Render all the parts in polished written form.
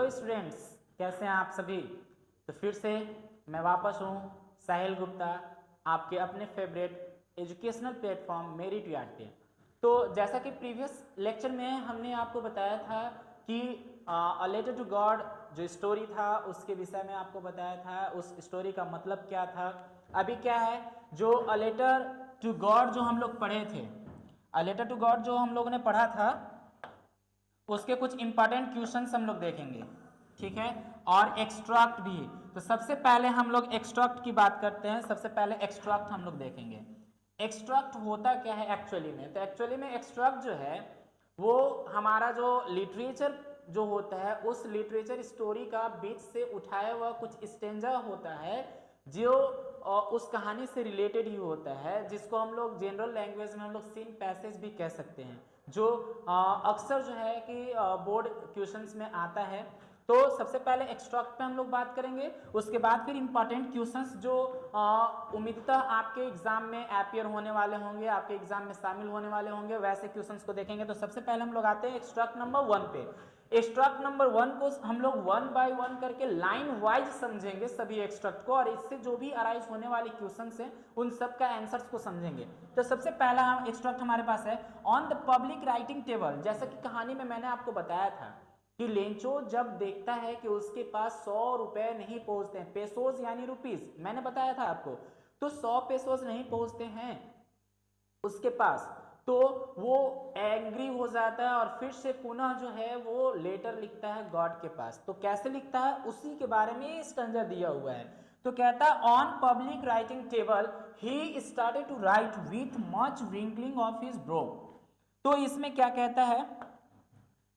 Hello students, कैसे हैं आप सभी। तो फिर से मैं वापस हूँ साहिल गुप्ता, आपके अपने favourite educational platform merit yard पे। तो जैसा कि प्रीवियस लेक्चर में हमने आपको बताया था कि अ लेटर टू गॉड जो स्टोरी था उसके विषय में आपको बताया था, उस स्टोरी का मतलब क्या था। अभी क्या है, जो अ लेटर टू गॉड जो हम लोग पढ़े थे, अ लेटर टू गॉड जो हम लोगों ने पढ़ा था उसके कुछ इंपॉर्टेंट क्वेश्चंस हम लोग देखेंगे, ठीक है, और एक्सट्रैक्ट भी। तो सबसे पहले हम लोग एक्सट्रैक्ट की बात करते हैं। सबसे पहले एक्सट्रैक्ट हम लोग देखेंगे। एक्सट्रैक्ट होता क्या है एक्चुअली में। तो एक्चुअली में एक्सट्रैक्ट जो है वो हमारा जो लिटरेचर जो होता है उस लिटरेचर स्टोरी का बीच से उठाया हुआ कुछ स्टेंजा होता है जो उस कहानी से रिलेटेड ही होता है, जिसको हम लोग जनरल लैंग्वेज में हम लोग सीन पैसेज भी कह सकते हैं, जो अक्सर जो है कि बोर्ड क्वेश्चंस में आता है। तो सबसे पहले एक्सट्रैक्ट पे हम लोग बात करेंगे, उसके बाद फिर इंपॉर्टेंट क्वेश्चंस जो उम्मीदतः आपके एग्जाम में अपियर होने वाले होंगे, आपके एग्जाम में शामिल होने वाले होंगे, वैसे क्वेश्चंस को देखेंगे। तो सबसे पहले हम लोग आते हैं एक्सट्रैक्ट नंबर 1 पे। एक्सट्रैक्ट नंबर 1 को हम लोग 1 बाय 1 करके लाइन वाइज समझेंगे सभी एक्सट्रैक्ट को, और इससे जो भी अराइज होने वाले क्वेश्चंस हैं उन सब का आंसर्स को समझेंगे। तो सबसे पहला एक्सट्रैक्ट हमारे पास है on the public writing table. जैसा कि कहानी में मैंने आपको बताया था कि लेंचो जब देखता है कि उसके पास 100 रुपए नहीं पहुंचते हैं, पेसोज यानी रुपीस, मैंने बताया था आपको, तो 100 पेसोज नहीं पहुंचते हैं उसके पास, तो वो एंग्री हो जाता है और फिर से पुनः जो है वो लेटर लिखता है गॉड के पास। तो कैसे लिखता है उसी के बारे में स्टैंजा दिया हुआ है। तो कहता है on public writing table he started to write with much winkling of his brow. तो इसमें क्या कहता है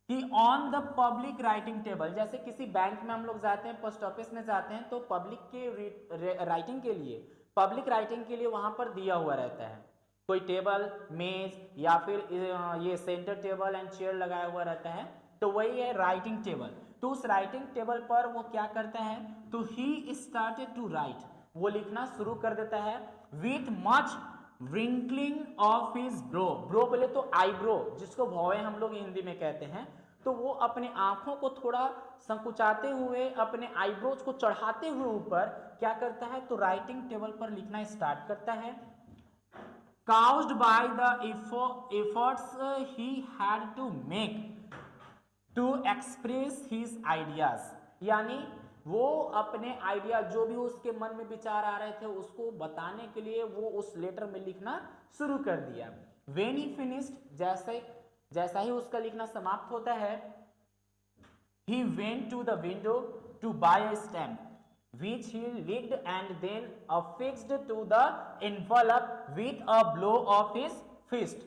कि on the public writing table, जैसे किसी बैंक में हम लोग जाते हैं, पोस्ट ऑफिस में जाते हैं, तो पब्लिक के राइटिंग के लिए, पब्लिक राइटिंग के लिए वहां पर दिया हुआ रहता है कोई टेबल, मेज, या फिर ये सेंटर टेबल एंड चेयर लगाया हुआ रहता है, तो वही है राइटिंग टेबल। तो उस राइटिंग टेबल पर वो क्या करता है, तो ही स्टार्टेड टू राइट, वो लिखना शुरू कर देता है with much wrinkling of his bro. Bro बोले तो आईब्रो, जिसको भौवे हम लोग हिंदी में कहते हैं। तो वो अपने आंखों को थोड़ा संकुचाते हुए, अपने आईब्रोज को चढ़ाते हुए ऊपर क्या करता है, तो राइटिंग टेबल पर लिखना स्टार्ट करता है। caused by the efforts he had to make to express his ideas, यानी वो अपने आइडिया जो भी उसके मन में विचार आ रहे थे उसको बताने के लिए वो उस लेटर में लिखना शुरू कर दिया। When he finished, जैसा ही उसका लिखना समाप्त होता है, he went to the window to buy a stamp which he licked and then affixed to the envelope with a blow of his fist।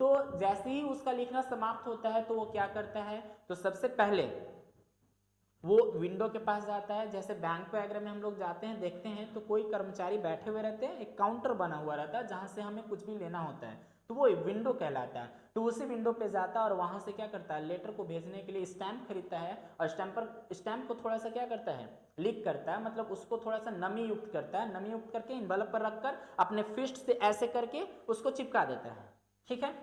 तो जैसे ही उसका लिखना समाप्त होता है तो वो क्या करता है, तो सबसे पहले वो विंडो के पास जाता है। जैसे बैंक वगैरह में हम लोग जाते हैं, देखते हैं तो कोई कर्मचारी बैठे हुए रहते हैं, एक काउंटर बना हुआ रहता है जहां से हमें कुछ भी लेना होता है, तो वो विंडो कहलाता है। तो उसी विंडो पे जाता है और वहां से क्या करता है, लेटर को भेजने के लिए स्टैंप खरीदता है, और स्टैंप को थोड़ा सा क्या करता है, लीक करता है, मतलब उसको थोड़ा सा नमी युक्त करता है, नमी युक्त करके इन्वेलप पर रखकर अपने फिस्ट से ऐसे करके उसको चिपका देता है, ठीक है।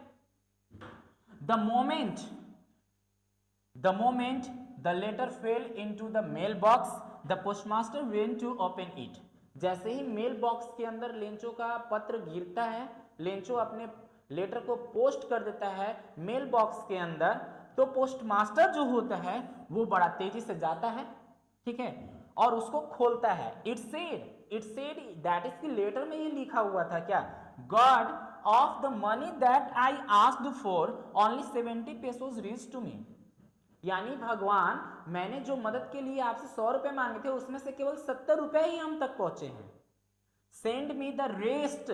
The moment the letter fell into the mailbox, the postmaster went to open it। जैसे ही मेल बॉक्स के अंदर लेंचो का पत्र गिरता है, लेंचो अपने लेटर को पोस्ट कर देता है मेल बॉक्स के अंदर, तो पोस्टमास्टर जो होता है वो बड़ा तेजी से जाता है, ठीक है, और उसको खोलता है। इट सेड दैट इज की लेटर में ये लिखा हुआ था क्या, God of the money that I asked for only 70 pesos reach to me. यानी भगवान, मैंने जो मदद के लिए आपसे 100 रुपए मांगे थे उसमें से केवल 70 रुपए ही हम तक पहुंचे हैं। Send me the rest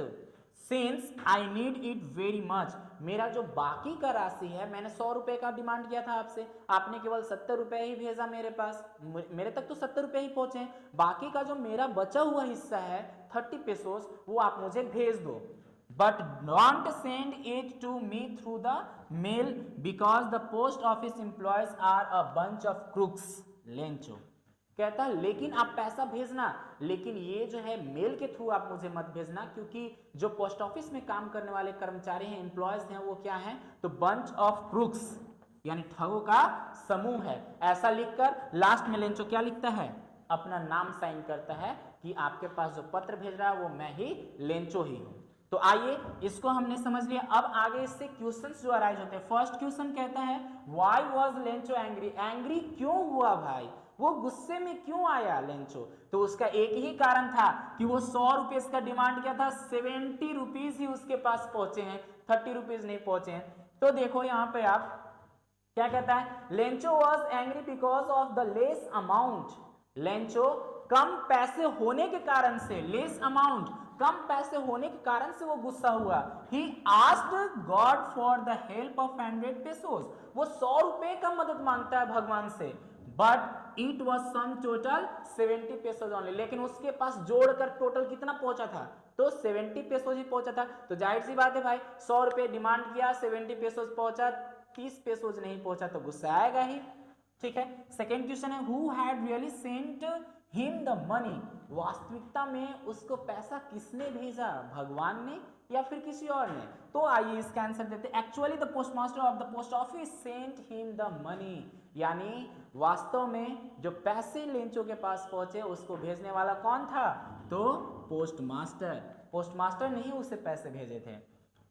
since I need it very much. मेरा जो बाकी का राशि है, मैंने 100 रुपए का डिमांड किया था आपसे, आपने केवल 70 रुपए ही भेजा मेरे पास, मेरे तक तो 70 रुपए ही पहुंचे, बाकी का जो मेरा बचा हुआ हिस्सा है 30 पेसोस वो आप मुझे भेज दो। But don't send it to me through the mail because the post office employees are a bunch of crooks। Lencho कहता है लेकिन आप पैसा भेजना, लेकिन ये जो है मेल के थ्रू आप मुझे मत भेजना, क्योंकि जो पोस्ट ऑफिस में काम करने वाले कर्मचारी हैं, एम्प्लॉयज हैं, वो क्या हैं, तो बंच ऑफ क्रूक्स। यानी ठगों का समूह है। ऐसा लिखकर लास्ट में लेंचो क्या लिखता है, अपना नाम साइन करता है कि आपके पास जो पत्र भेज रहा है वो मैं ही, लेंचो ही हूं। तो आइए इसको हमने समझ लिया। अब आगे इससे क्वेश्चंस जो अराइज होते हैं। फर्स्ट क्वेश्चन कहता है why was Lencho angry, angry क्यों हुआ भाई, वो गुस्से में क्यों आया लेंचो। तो उसका एक ही कारण था कि वो 100 रुपीज का डिमांड किया था, 70 रुपीज ही उसके पास पहुंचे हैं, 30 रुपीज नहीं पहुंचे हैं। तो देखो यहाँ पे आप क्या कहता है, Lencho was angry because of the less amount, Lencho कम पैसे होने के कारण से, लेस अमाउंट कम पैसे होने के कारण से वो गुस्सा हुआ। He asked God for the help of 100 pesos, वो 100 रुपए का मदद मांगता है भगवान से, but it was sum total 70 pesos only, लेकिन उसके पास जोड़कर टोटल कितना पहुंचा था, तो 70 पेसोस ही पहुंचा था। तो जाहिर सी बात है भाई, 100 रुपए डिमांड किया, 70 पेसोस पहुंचा, 30 पेसोस नहीं पहुंचा तो गुस्सा आएगा ही। ठीक है। सेकेंड क्वेश्चन है who had really sent him the money, वास्तविकता में उसको पैसा किसने भेजा, भगवान ने या फिर किसी और ने। तो आइए इसका आंसर देते हैं। Actually the postmaster of the post office sent him the money, यानी वास्तव में जो पैसे लेंचो के पास पहुंचे उसको भेजने वाला कौन था, तो पोस्टमास्टर, पोस्टमास्टर ने ही उसे पैसे भेजे थे।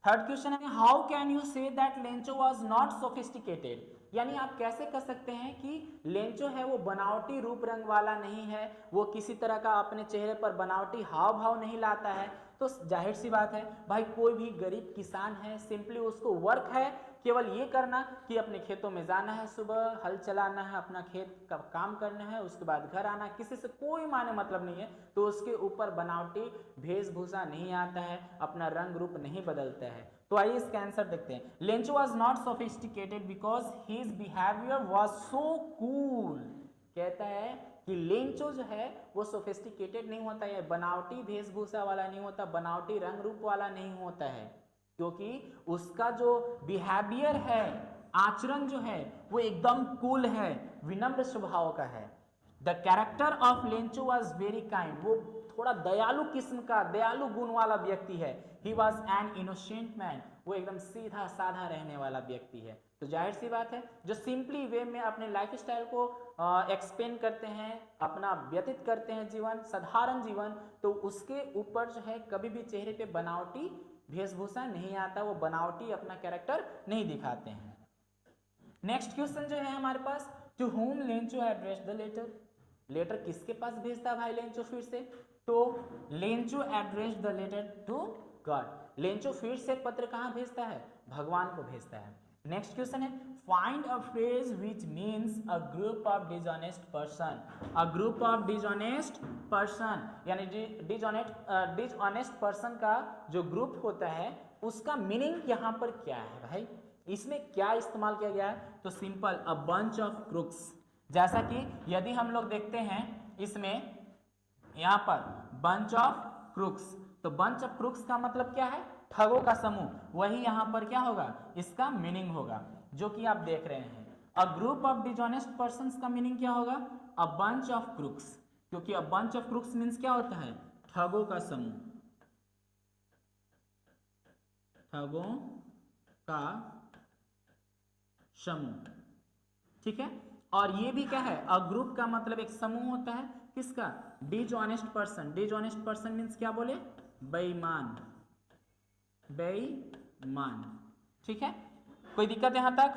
थर्ड क्वेश्चन है how can you say that Lencho was not sophisticated, यानी आप कैसे कह सकते हैं कि लेंचो है वो बनावटी रूप रंग वाला नहीं है, वो किसी तरह का अपने चेहरे पर बनावटी हाव भाव नहीं लाता है। तो जाहिर सी बात है भाई, कोई भी गरीब किसान है, सिंपली उसको वर्क है केवल ये करना कि अपने खेतों में जाना है, सुबह हल चलाना है, अपना खेत का काम करना है, उसके बाद घर आना, किसी से कोई माने मतलब नहीं है। तो उसके ऊपर बनावटी वेशभूषा नहीं आता है, अपना रंग रूप नहीं बदलता है। तो आइए इसका आंसर देखते हैं। Lencho was not sophisticated because his behaviour was so cool, कहता है कि लेंचो जो है वो सोफिस्टिकेटेड नहीं होता है, बनावटी वेशभूषा वाला नहीं होता, बनावटी रंग रूप वाला नहीं होता है, क्योंकि उसका जो बिहेवियर है, आचरण जो है वो एकदम कूल है, विनम्र स्वभाव का है। The character of Lencho was very kind, वो थोड़ा दयालु किस्म का, दयालु गुण वाला व्यक्ति है। He was an innocent man, वो एकदम सीधा साधा रहने वाला व्यक्ति है। तो जाहिर सी बात है जो सिंपली वे में अपने लाइफ स्टाइल को एक्सप्लेन करते हैं, अपना व्यतीत करते हैं जीवन, साधारण जीवन, तो उसके ऊपर जो है कभी भी चेहरे पे बनावटी वेशभूषा नहीं आता, वो बनावटी अपना कैरेक्टर नहीं दिखाते हैं। नेक्स्ट क्वेश्चन जो है हमारे पास, to whom Lencho address the letter, letter किसके पास भेजता भाई लेंचो फिर से, तो Lencho address the letter to God, Lencho फिर से पत्र कहां भेजता है, भगवान को भेजता है। नेक्स्ट क्वेश्चन है find a phrase which means a group of dishonest person, a group of dishonest person, यानी डिसऑनेस्ट पर्सन का जो ग्रुप होता है उसका मीनिंग यहां पर क्या है भाई, इसमें क्या इस्तेमाल किया गया है, तो simple a bunch of crooks. जैसा कि यदि हम लोग देखते हैं इसमें यहां पर बंच ऑफ क्रुक्स, तो बंच ऑफ क्रुक्स का मतलब क्या है, ठगों का समूह, वही यहां पर क्या होगा, इसका मीनिंग होगा जो कि आप देख रहे हैं। A group of dishonest persons का मीनिंग क्या होगा, अ बंच ऑफ क्रुक्स, क्योंकि a bunch of crooks means क्या होता है, ठगों का समूह, ठगों का समूह। ठीक है। और ये भी क्या है, अ ग्रुप का मतलब एक समूह होता है किसका, dishonest person, dishonest person means क्या बोले, बेईमान, बेईमान। ठीक है, कोई दिक्कत यहां तक,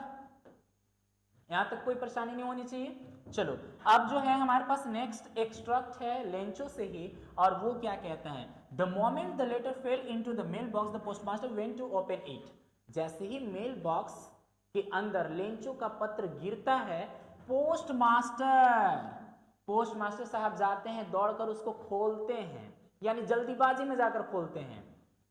यहां तक कोई परेशानी नहीं होनी चाहिए। चलो अब जो है हमारे पास नेक्स्ट एक्सट्रैक्ट है लेंचो से ही, और वो क्या कहता है, the moment the letter fell into the mail box the postmaster went to open it, जैसे ही मेल बॉक्स के अंदर लेंचो का पत्र गिरता है, पोस्टमास्टर साहब जाते हैं दौड़कर उसको खोलते हैं, यानी जल्दीबाजी में जाकर खोलते हैं।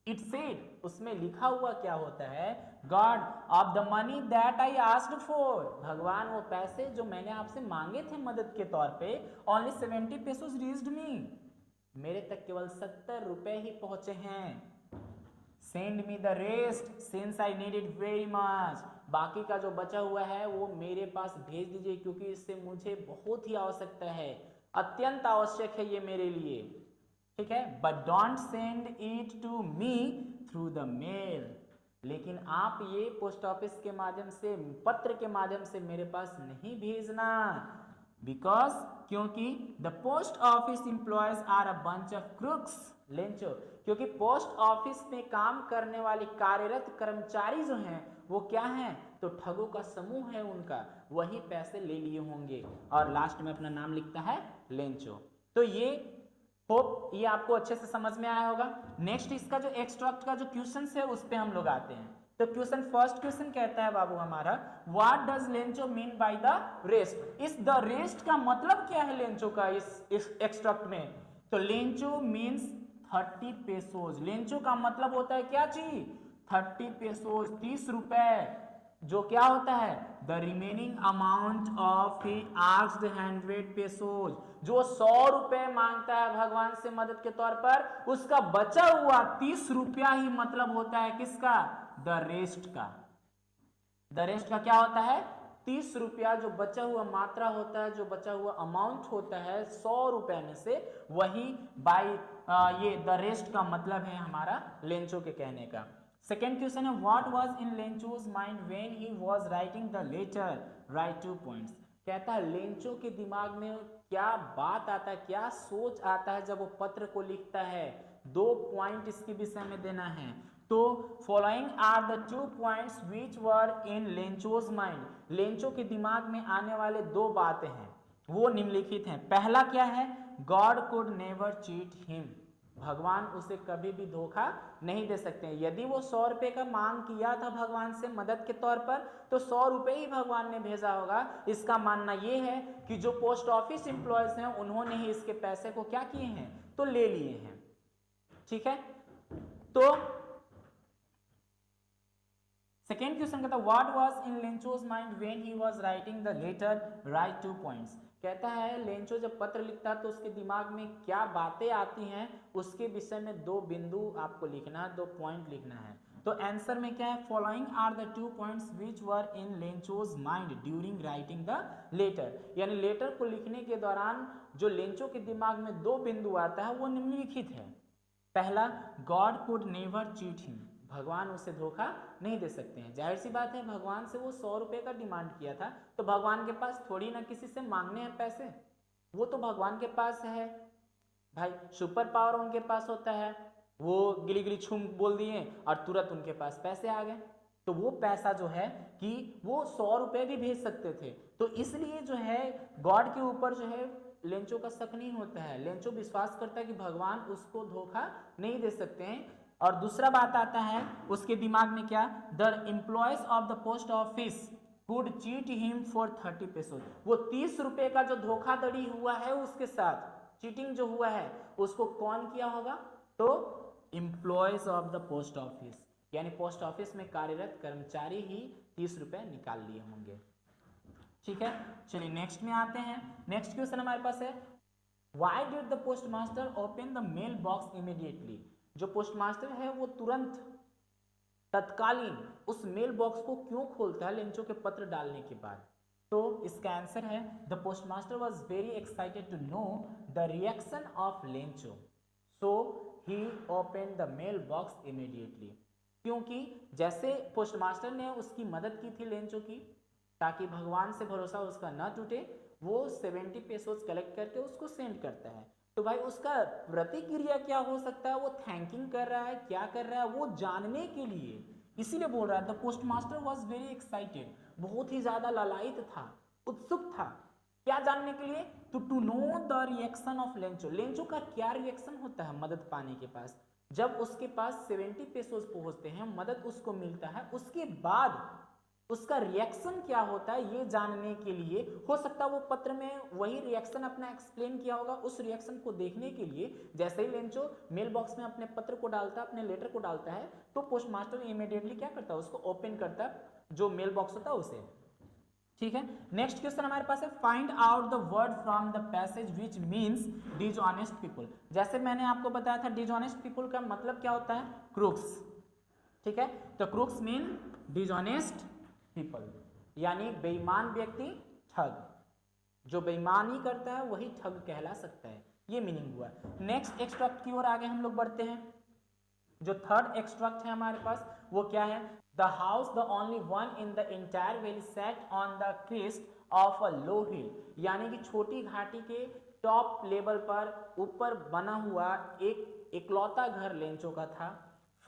इट सेड, उसमें लिखा हुआ क्या होता है, God of the money that I asked for, भगवान वो पैसे जो मैंने आपसे मांगे थे मदद के तौर पे, ओनली 70 पेसोस रीच्ड मी, मेरे तक केवल 70 रुपए ही पहुंचे हैं। Send me the rest since I need it very much, बाकी का जो बचा हुआ है वो मेरे पास भेज दीजिए क्योंकि इससे मुझे बहुत ही आवश्यकता है, अत्यंत आवश्यक है ये मेरे लिए। ठीक है, but don't send it to me through the mail, लेकिन आप ये पोस्ट ऑफिस के माध्यम से, पत्र के माध्यम से मेरे पास नहीं भेजना, बिकॉज क्योंकि the post office employees are a bunch of crooks, Lencho, क्योंकि पोस्ट ऑफिस में काम करने वाले कार्यरत कर्मचारी जो हैं वो क्या हैं, तो ठगों का समूह है उनका, वही पैसे ले लिए होंगे, और लास्ट में अपना नाम लिखता है लेंचो। तो ये होप ये आपको अच्छे से समझ में आया होगा। नेक्स्ट इसका जो एक्सट्रैक्ट का जो क्वेश्चन है उस पे हम लोग आते हैं। तो क्वेश्चन, फर्स्ट क्वेश्चन कहता है बाबू हमारा, what does Lencho mean by the rest, इस द रेस्ट का मतलब क्या है लेंचो का इस एक्सट्रैक्ट में। तो लेंचो मीन्स 30 पेसोज, लेंचो का मतलब होता है क्या चीज, 30 पेसोज, 30 रुपए, जो क्या होता है, the remaining amount of he asked 100 पेसोज, जो 100 रुपए मांगता है भगवान से मदद के तौर पर, उसका बचा हुआ 30 रुपया ही मतलब होता है किसका, द रेस्ट का। द रेस्ट का क्या होता है, 30 रुपया जो बचा हुआ मात्रा होता है, जो बचा हुआ अमाउंट होता है 100 रुपए में से, वही बाय ये द रेस्ट का मतलब है हमारा लेंचो के कहने का। सेकेंड क्वेश्चन है, what was in Lencho's mind when he was writing the letter, write 2 points. कहता है लेंचो के दिमाग में क्या बात आता है, क्या सोच आता है जब वो पत्र को लिखता है, 2 पॉइंट इसके विषय में देना है। तो following are the 2 points which were in Lencho's mind, Lencho के दिमाग में आने वाले 2 बातें हैं वो निम्नलिखित हैं। पहला क्या है, God could never cheat him, भगवान उसे कभी भी धोखा नहीं दे सकते हैं। यदि वो 100 रुपए का मांग किया था भगवान से मदद के तौर पर, तो 100 रुपए ही भगवान ने भेजा होगा। इसका मानना ये है कि जो पोस्ट ऑफिस एम्प्लॉयज हैं उन्होंने ही इसके पैसे को क्या किए हैं, तो ले लिए हैं। ठीक है, तो सेकेंड क्वेश्चन कहता है, what was in Lencho's mind when he was writing the letter, write 2 points. कहता है लेंचो जब पत्र लिखता है तो उसके दिमाग में क्या बातें आती हैं, उसके विषय में 2 बिंदु आपको लिखना है, 2 पॉइंट लिखना है। तो आंसर में क्या है, following are the 2 points which were in Lencho's mind during writing the letter, यानी लेटर को लिखने के दौरान जो लेंचो के दिमाग में 2 बिंदु आता है वो निम्नलिखित है। पहला, God could never cheat him, भगवान उसे धोखा नहीं दे सकते हैं। जाहिर सी बात है, भगवान से वो 100 रुपए का डिमांड किया था, तो भगवान के पास थोड़ी ना किसी से मांगने हैं पैसे, वो तो भगवान के पास है भाई, सुपर पावर उनके पास होता है, वो गिली गिली छूम बोल दिए और तुरंत उनके पास पैसे आ गए। तो वो पैसा जो है कि वो 100 रुपए भी भेज सकते थे, तो इसलिए जो है गॉड के ऊपर जो है लेंचो का शक नहीं होता है, लेंचो विश्वास करता है कि भगवान उसको धोखा नहीं दे सकते हैं। और दूसरा बात आता है उसके दिमाग में क्या, the employees of the post office could cheat him for 30 पेसोज, वो 30 रुपए का जो धोखाधड़ी हुआ है उसके साथ, चीटिंग जो हुआ है उसको कौन किया होगा, तो employees of the post office, यानी पोस्ट ऑफिस में कार्यरत कर्मचारी ही 30 रुपए निकाल लिए होंगे। ठीक है, चलिए नेक्स्ट में आते हैं। नेक्स्ट क्वेश्चन हमारे पास है, why did the post master open the mail box immediately, जो पोस्ट मास्टर है वो तुरंत तत्कालीन उस मेल बॉक्स को क्यों खोलता है लेंचो के पत्र डालने के बाद। तो इसका आंसर है, the post master was very excited to know the reaction of Lencho, so he open the mail box immediately, क्योंकि जैसे पोस्ट मास्टर ने उसकी मदद की थी लेंचो की, ताकि भगवान से भरोसा उसका न टूटे, वो 70 पेसोस कलेक्ट करके उसको सेंड करता है। तो भाई उसका प्रतिक्रिया क्या हो सकता है, वो थैंकिंग कर रहा है, क्या कर रहा है, वो जानने के लिए, इसीलिए बोल रहा है the post master was very excited, बहुत ही ज्यादा लालायित था, उत्सुक था, क्या जानने के लिए, to know the reaction of Lencho, Lencho का क्या रिएक्शन होता है मदद पाने के पास, जब उसके पास 70 पेसोस पहुंचते हैं, मदद उसको मिलता है, उसके बाद उसका रिएक्शन क्या होता है ये जानने के लिए, हो सकता है वो पत्र में वही रिएक्शन अपना एक्सप्लेन किया होगा, उस रिएक्शन को देखने के लिए जैसे ही लेंचो मेल बॉक्स में अपने पत्र को डालता है, अपने लेटर को डालता है, तो पोस्ट मास्टर इमीडिएटली क्या करता है, उसको ओपन करता है, जो मेल बॉक्स होता है उसे। ठीक है, नेक्स्ट क्वेश्चन हमारे पास है, find out the word from the passage which means dishonest people. जैसे मैंने आपको बताया था डिसऑनेस्ट पीपल का मतलब क्या होता है, क्रूक्स। ठीक है, तो क्रूक्स मीन डिसऑनेस्ट पीपल, यानी बेईमान व्यक्ति, ठग, जो बेईमानी करता है वही ठग कहला सकता है, ये मीनिंग हुआ। नेक्स्ट एक्सट्रैक्ट की ओर आगे हम लोग बढ़ते हैं। जो थर्ड एक्सट्रैक्ट है हमारे पास वो क्या है, the house the only one in the entire valley set on the crest of a low hill, यानी कि छोटी घाटी के टॉप लेवल पर ऊपर बना हुआ एक इकलौता घर लेंचो का था।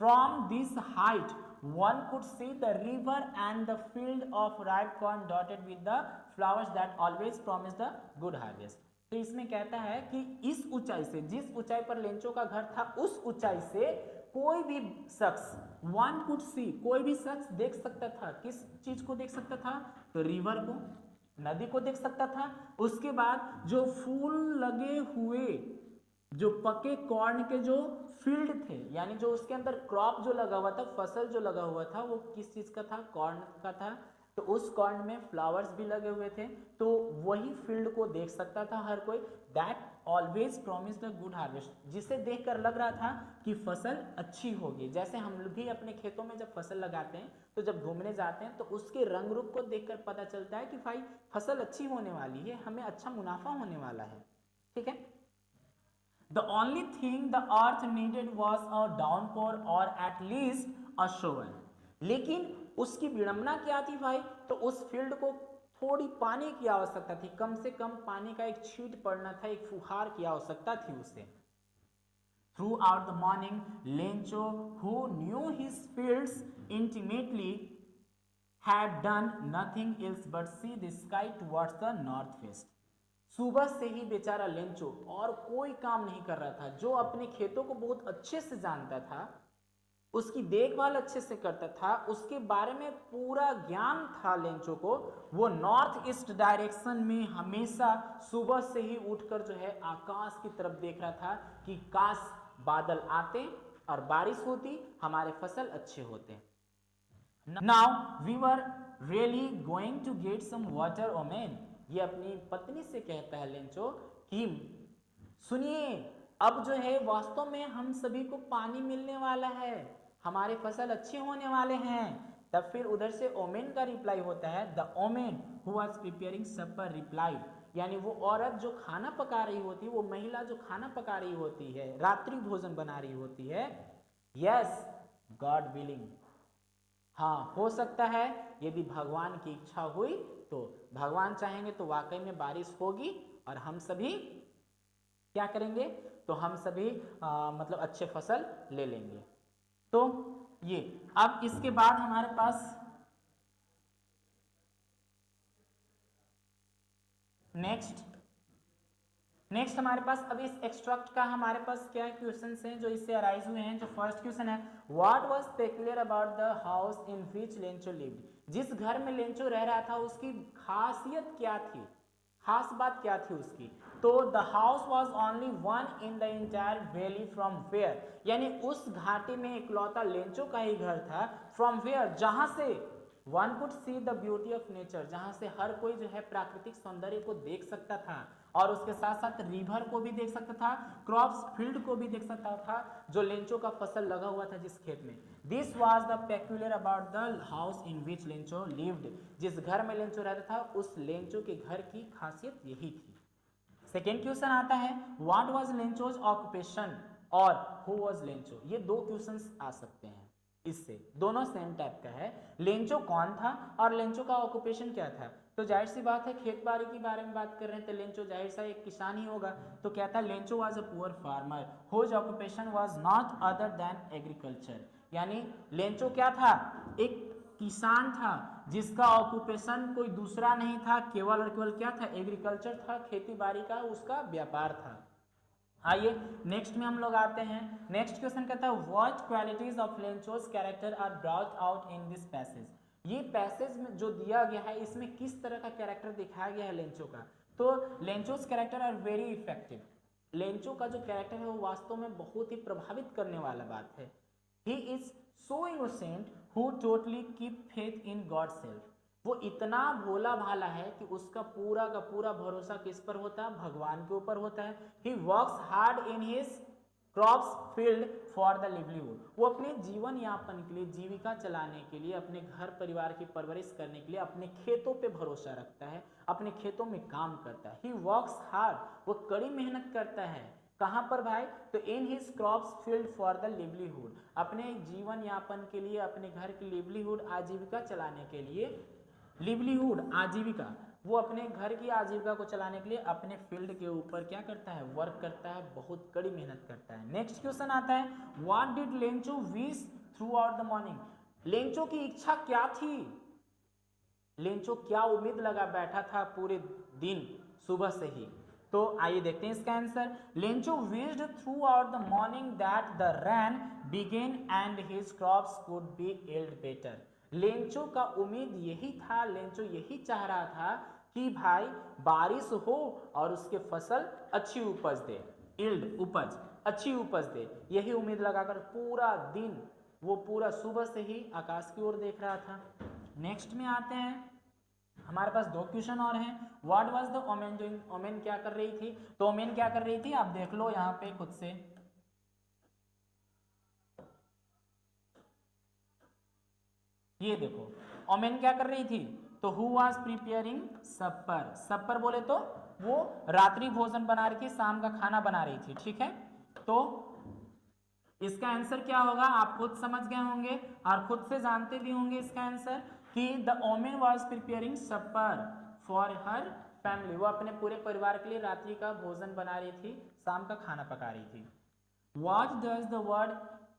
From this height one could see the river and the field of ripe corn dotted with the flowers that always promise the good harvest। तो इसमें कहता है कि इस ऊंचाई से, जिस ऊंचाई पर लेंचो का घर था उस ऊंचाई से कोई भी शख्स, वन कुड सी, कोई भी शख्स देख सकता था, किस चीज को देख सकता था, तो रिवर को, नदी को देख सकता था। उसके बाद जो फूल लगे हुए, जो पके कॉर्न के जो फील्ड थे, यानी जो उसके अंदर क्रॉप जो लगा हुआ था, फसल जो लगा हुआ था, वो किस चीज का था, कॉर्न का था। तो उस कॉर्न में फ्लावर्स भी लगे हुए थे, तो वही फील्ड को देख सकता था हर कोई। That always promise the good harvest, जिसे देखकर लग रहा था कि फसल अच्छी होगी। जैसे हम भी अपने खेतों में जब फसल लगाते हैं तो जब घूमने जाते हैं तो उसके रंग रूप को देखकर पता चलता है कि भाई फसल अच्छी होने वाली है, हमें अच्छा मुनाफा होने वाला है। ठीक है। The only thing the earth needed was a downpour or at least a shower। लेकिन उसकी विडंबना क्या थी भाई, तो उस फील्ड को थोड़ी पानी की आवश्यकता थी, कम से कम पानी का एक छींट पड़ना था, एक फुहार की आवश्यकता थी उसे। Throughout the morning, Lencho, who knew his fields intimately, had done nothing else but see the sky towards the northwest। सुबह से ही बेचारा लेंचो और कोई काम नहीं कर रहा था, जो अपने खेतों को बहुत अच्छे से जानता था, उसकी देखभाल अच्छे से करता था, उसके बारे में पूरा ज्ञान था लेंचो को, वो नॉर्थ ईस्ट डायरेक्शन में हमेशा सुबह से ही उठकर जो है आकाश की तरफ देख रहा था कि काश बादल आते और बारिश होती, हमारे फसल अच्छे होते। Now we were really going to get some water woman. ये अपनी पत्नी से कहता है लेंचो कि सुनिए, अब जो है वास्तव में हम सभी को पानी मिलने वाला है, हमारे फसल अच्छे होने वाले हैं। तब फिर उधर से ओमेन का रिप्लाई होता है, the woman who was preparing supper replied, यानी वो औरत जो खाना पका रही होती है, वो महिला जो खाना पका रही होती है, रात्रि भोजन बना रही होती है, यस गॉड विलिंग, हाँ हो सकता है, यदि भगवान की इच्छा हुई तो भगवान चाहेंगे तो वाकई में बारिश होगी और हम सभी क्या करेंगे, तो हम सभी मतलब अच्छे फसल ले लेंगे। तो ये अब इसके बाद हमारे पास नेक्स्ट हमारे पास अभी इस एक्सट्रैक्ट का हमारे पास क्या क्वेश्चंस हैं जो इससे अराइज हुए हैं। जो फर्स्ट क्वेश्चन है, what was peculiar about the house in which Lencho lived. जिस घर में लेंचो रह रहा था उसकी खासियत क्या थी, खास बात क्या थी उसकी। तो the house was only one in the entire valley from where, यानी उस घाटी में इकलौता लेंचो का ही घर था। फ्रॉम वेयर, जहां से one could see the beauty of nature, जहां से हर कोई जो है प्राकृतिक सौंदर्य को देख सकता था, और उसके साथ साथ रिवर को भी देख सकता था, क्रॉप्स फील्ड को भी देख सकता था, जो लेंचो का फसल लगा हुआ था जिस खेत में। This was the peculiar about the house in which Lencho lived, जिस घर में लेंचो रहता था उस लेंचो के घर की खासियत यही थी। सेकेंड क्वेश्चन आता है, व्हाट वाज लेंचोज ऑक्यूपेशन और हु वाज लेंचो। ये दो क्वेश्चंस आ सकते हैं इससे, दोनों सेम टाइप का है। लेंचो कौन था और लेंचो का ऑक्यूपेशन क्या था। तो जाहिर सी बात है, खेत बाड़ी के बारे में बात कर रहे हैं तो लेंचो जाहिर सा एक किसान ही होगा। तो क्या था, Lencho was a poor farmer whose occupation was not other than agriculture, यानी लेंचो क्या था, एक किसान था जिसका ऑक्यूपेशन कोई दूसरा नहीं था, केवल और केवल क्या था, एग्रीकल्चर था, खेती बाड़ी का उसका व्यापार था। आइए नेक्स्ट में हम लोग आते हैं। नेक्स्ट क्वेश्चन कहता है, what qualities of Lencho's character are brought out in this passage. ये पैसेज में जो दिया गया है इसमें किस तरह का कैरेक्टर दिखाया गया है लेंचो का। तो Lencho's character are very effective, Lencho का जो कैरेक्टर है वो वास्तव में बहुत ही प्रभावित करने वाला बात है। He is so innocent who totally keep faith in God self, वो इतना भोला भाला है कि उसका पूरा का पूरा भरोसा किस पर होता है, भगवान के ऊपर होता है। He works hard in his crops field for the livelihood, वो अपने जीवन यापन के लिए, जीविका चलाने के लिए, अपने घर परिवार की परवरिश करने के लिए अपने खेतों पे भरोसा रखता है, अपने खेतों में काम करता है। ही वर्क्स हार्ड, वो कड़ी मेहनत करता है कहाँ पर भाई? तो in his crops field for the livelihood, अपने जीवन यापन के लिए, अपने घर की लिवलीहुड आजीविका चलाने के लिए, लिवलीहुड आजीविका, वो अपने घर की आजीविका को चलाने के लिए अपने फील्ड के ऊपर क्या करता है? वर्क करता है, बहुत कड़ी मेहनत करता है। नेक्स्ट क्वेश्चन आता है, what did Lencho wish through out the morning, Lencho की इच्छा क्या थी? लेंचो क्या उम्मीद लगा बैठा था पूरे दिन सुबह से ही? तो आइए देखते हैं इसका answer. Lencho wished throughout the morning that the rain began and his crops could be yield better. Lencho का उम्मीद यही था, लेंचो यही चाह रहा था कि भाई बारिश हो और उसके फसल अच्छी उपज दे, यील्ड उपज, अच्छी उपज दे, यही उम्मीद लगाकर पूरा दिन वो पूरा सुबह से ही आकाश की ओर देख रहा था। नेक्स्ट में आते हैं, हमारे पास दो क्वेश्चन और हैं। What was the woman doing, woman क्या कर रही थी? तो ओमेन क्या कर रही थी आप देख लो यहाँ पे खुद से, ये देखो ओमेन क्या कर रही थी? तो हु वाज प्रिपेयरिंग सपर, सपर बोले तो वो रात्रि भोजन बना रही थी, शाम का खाना बना रही थी, ठीक है। तो इसका आंसर क्या होगा आप खुद समझ गए होंगे और खुद से जानते भी होंगे इसका आंसर कि the woman was preparing supper for her family, वो अपने पूरे परिवार के लिए रात्रि का भोजन बना रही थी, शाम का खाना पका रही थी। What does the word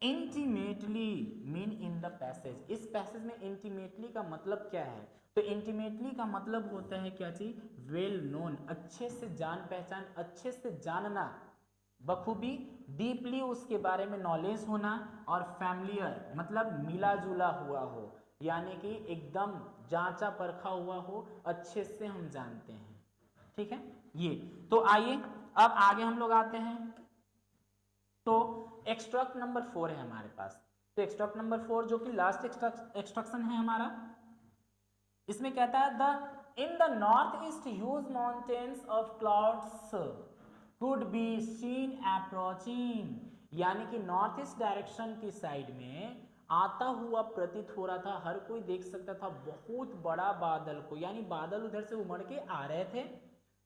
intimately mean in the passage? इस पैसेज में intimately का मतलब क्या है? तो intimately का मतलब होता है क्या चीज? वेल नोन, अच्छे से जान पहचान, अच्छे से जानना, बखूबी, डीपली उसके बारे में नॉलेज होना, और फैमिलियर मतलब मिला जुला हुआ हो, यानी कि एकदम जांचा परखा हुआ हो, अच्छे से हम जानते हैं, ठीक है ये। तो आइए अब आगे हम लोग आते हैं। तो एक्सट्रैक्ट नंबर 4 है हमारे पास। तो एक्सट्रैक्ट नंबर 4 जो कि लास्ट एक्सट्रैक्शन है हमारा, इसमें कहता है the in the north east huge mountains of clouds could be seen approaching, यानी कि नॉर्थ ईस्ट डायरेक्शन की साइड में आता हुआ प्रतीत हो रहा था, हर कोई देख सकता था बहुत बड़ा बादल को, यानी बादल उधर से उमड़ के आ रहे थे।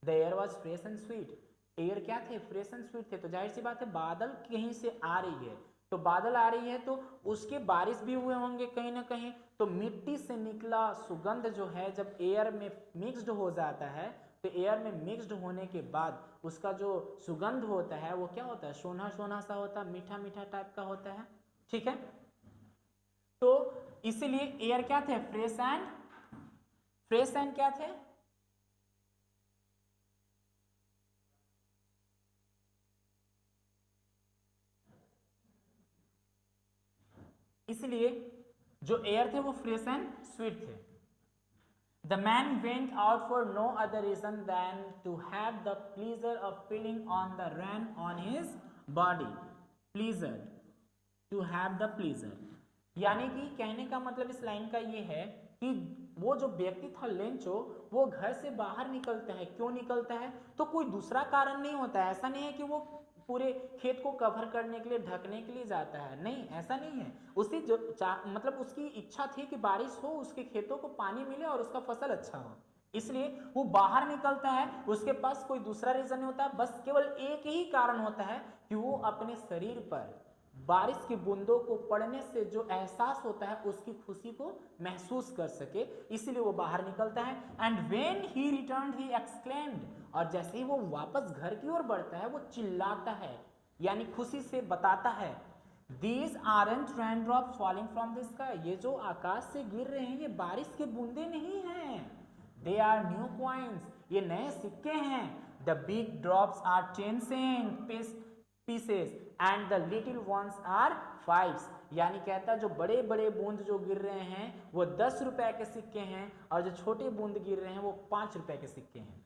The air was fresh and sweet, air क्या थे? फ्रेश एंड स्वीट थे। तो जाहिर सी बात है बादल कहीं से आ रही है, तो बादल आ रही है तो उसके बारिश भी हुए होंगे कहीं ना कहीं, तो मिट्टी से निकला सुगंध जो है जब एयर में मिक्स्ड हो जाता है, तो एयर में मिक्स्ड होने के बाद उसका जो सुगंध होता है वो क्या होता है? सोना सोना सा होता है, मीठा मीठा टाइप का होता है, ठीक है। तो इसीलिए एयर क्या थे? फ्रेश एंड क्या थे? इसलिए जो एयर थे वो फ्रेश एंड स्वीट थे। The man went out for no other reason than to have the pleasure of feeling on the rain on his body, pleasure, to have the pleasure, यानी कि कहने का मतलब इस लाइन का ये है कि वो जो व्यक्ति था लेंचो, वो घर से बाहर निकलता है, क्यों निकलता है? तो कोई दूसरा कारण नहीं होता है, ऐसा नहीं है कि वो पूरे खेत को कवर करने के लिए, ढकने के लिए जाता है, नहीं ऐसा नहीं है। उसी जो मतलब उसकी इच्छा थी कि बारिश हो, उसके खेतों को पानी मिले और उसका फसल अच्छा हो, इसलिए वो बाहर निकलता है। उसके पास कोई दूसरा रीजन नहीं होता, बस केवल एक ही कारण होता है कि वो अपने शरीर पर बारिश की बूंदों को पड़ने से जो एहसास होता है उसकी खुशी को महसूस कर सके, इसीलिए वो बाहर निकलता है। And when he returned he exclaimed, और जैसे ही वो वापस घर की ओर बढ़ता है वो चिल्लाता है, यानी खुशी से बताता है, These aren't raindrops falling from the sky, ये जो आकाश से गिर रहे हैं ये बारिश के बूंदे नहीं हैं, They are new coins, ये नए सिक्के हैं। The big drops are 10 cent pieces and the little ones are 5s, यानी कहता है जो बड़े बड़े बूंद जो गिर रहे हैं वो 10 रुपए के सिक्के हैं, और जो छोटे बूंद गिर रहे हैं वो 5 रुपए के सिक्के हैं।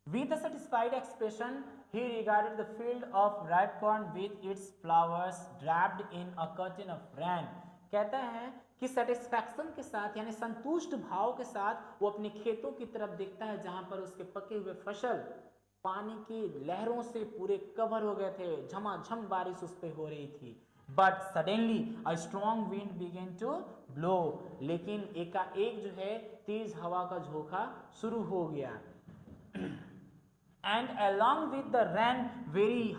With a satisfied expression, he regarded the field of ripe corn with its flowers wrapped in a curtain of rain. कहता है कि सेटिस्फैक्शन के साथ यानी संतुष्ट भाव के साथ वो अपने खेतों की तरफ देखता है जहां पर उसके पके हुए फसल पानी की लहरों से पूरे कवर हो गए थे, झमाझम बारिश उस पर हो रही थी। But suddenly a strong wind began to blow, लेकिन एकाएक जो है तेज हवा का झोंका शुरू हो गया। and along with the rain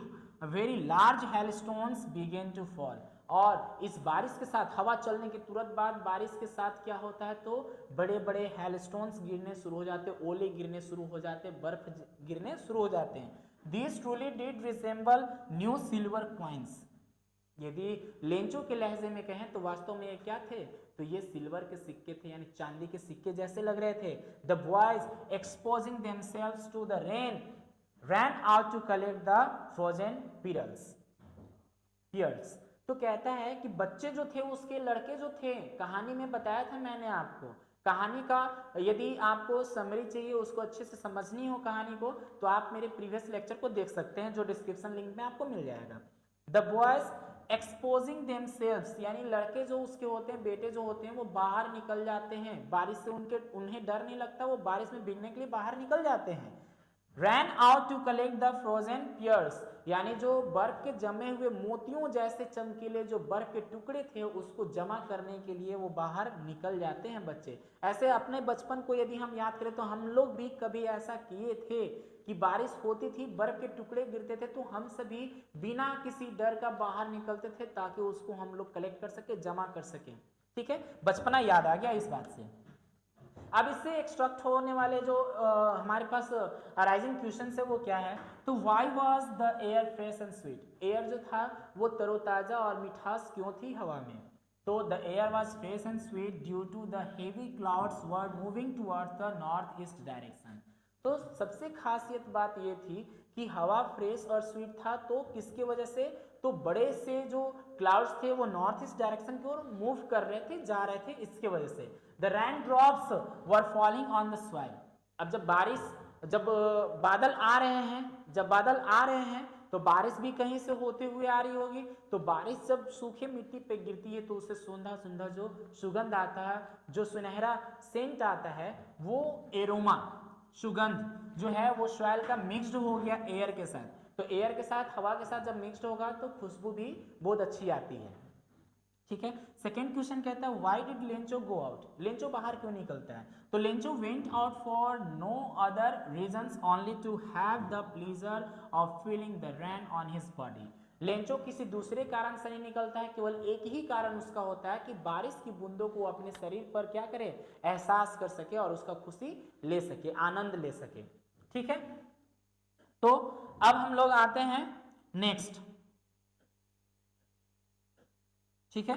very large hailstones began to fall। और इस बारिश के साथ हवा चलने के तुरंत बाद बारिश के साथ क्या होता है, तो बड़े बड़े हेलस्टोन्स गिरने शुरू हो जाते हैं, ओले गिरने शुरू हो जाते हैं, बर्फ गिरने शुरू हो जाते हैं। These truly did resemble new silver coins। यदि लेंचो के लहजे में कहें तो वास्तव में ये क्या थे, तो ये सिल्वर के सिक्के थे, यानी चांदी के सिक्के जैसे लग रहे थे। The boys exposing themselves to the rain ran out to collect the frozen pears। तो कहता है कि बच्चे जो थे, उसके लड़के जो थे, कहानी में बताया था मैंने आपको, कहानी का यदि आपको समरी चाहिए, उसको अच्छे से समझनी हो कहानी को, तो आप मेरे प्रीवियस लेक्चर को देख सकते हैं, जो डिस्क्रिप्शन लिंक में आपको मिल जाएगा। द बॉयज एक्सपोजिंग देमसेल्व्स, यानी लड़के जो उसके होते हैं, बेटे जो होते हैं, वो बाहर निकल जाते हैं बारिश से, उन्हें डर नहीं लगता, वो बारिश में भीगने के लिए बाहर निकल जाते हैं। ran out to collect the frozen pears, यानी जो बर्फ के जमे हुए मोतियों जैसे चमकीले जो बर्फ के टुकड़े थे, उसको जमा करने के लिए वो बाहर निकल जाते हैं बच्चे। ऐसे अपने बचपन को यदि हम याद करें तो हम लोग भी कभी ऐसा किए थे कि बारिश होती थी, बर्फ के टुकड़े गिरते थे, तो हम सभी बिना किसी डर का बाहर निकलते थे ताकि उसको हम लोग कलेक्ट कर सके, जमा कर सके। ठीक है, बचपना याद आ गया इस बात से। अब इससे एक्सट्रैक्ट होने वाले जो हमारे पास अराइजिंग क्वेश्चन है वो क्या है, तो why was the air fresh and sweet. Air जो था वो तरोताजा और मिठास क्यों थी हवा में, तो the air was fresh and sweet due to the heavy clouds were moving towards the north east direction. तो सबसे खासियत बात ये थी कि हवा फ्रेश और स्वीट था, तो किसके वजह से, तो बड़े से जो क्लाउड्स थे वो नॉर्थ ईस्ट डायरेक्शन की ओर मूव कर रहे थे, जा रहे थे, इसके वजह से। The rain drops were falling on the soil. अब जब बादल आ रहे हैं, तो बारिश भी कहीं से होते हुए आ रही होगी, तो बारिश जब सूखे मिट्टी पे गिरती है तो उससे सुंदर सुंदर जो सुगंध आता है, जो सुनहरा सेंट आता है, वो एरोमा सुगंध जो है वो सॉइल का मिक्स्ड हो गया एयर के साथ, तो एयर के साथ, हवा के साथ जब मिक्स्ड होगा तो खुशबू भी बहुत अच्छी आती है। ठीक है, सेकेंड क्वेश्चन कहता है why did Lencho go out, Lencho बाहर क्यों निकलता है, तो Lencho went out for no other reasons only to have the pleasure of feeling the rain on his body. Lencho किसी दूसरे कारण से नहीं निकलता है, केवल एक ही कारण उसका होता है कि बारिश की बूंदों को अपने शरीर पर क्या करे, एहसास कर सके और उसका खुशी ले सके, आनंद ले सके। ठीक है, तो अब हम लोग आते हैं नेक्स्ट। ठीक है,